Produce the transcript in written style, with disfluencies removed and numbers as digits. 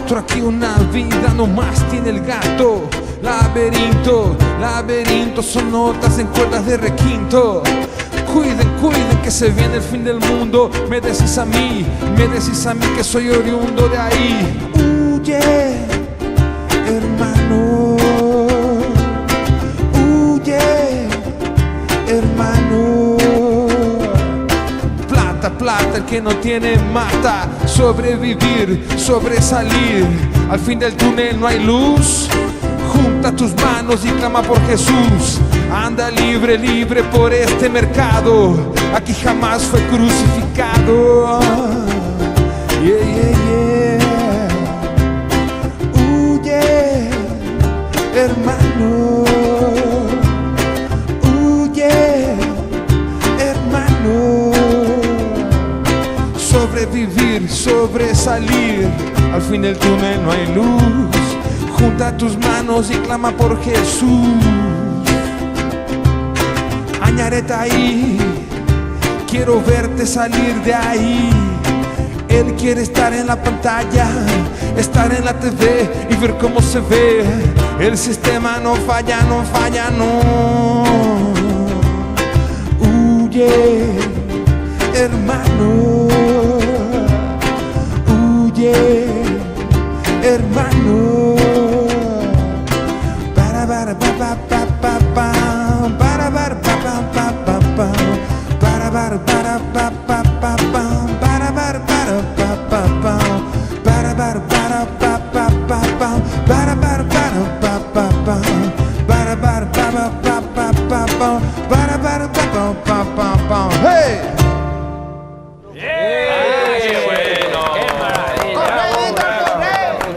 otro, aquí una vida nomás tiene el gato. Laberinto, laberinto, son notas en cuerdas de requinto. Cuiden, cuiden que se viene el fin del mundo. Me decís a mí que soy oriundo de ahí. Huye, hermano. Huye, hermano. Plata, plata, el que no tiene mata. Sobrevivir, sobresalir. Al fin del túnel no hay luz. Junta tus manos y clama por Jesús. Anda libre, libre por este mercado. Aquí jamás fue crucificado. Yeah, yeah, yeah. Huye, hermano. Huye, hermano. Sobrevivir, sobresalir. Al fin del túnel no hay luz. Junta tus manos y clama por Jesús. Añareta ahí, quiero verte salir de ahí. Él quiere estar en la pantalla, estar en la TV y ver cómo se ve. El sistema no falla, no falla, no. Huye, hermano. Huye, hermano. Para para pa pa pa pa pa para para pa pa pa pa para para pa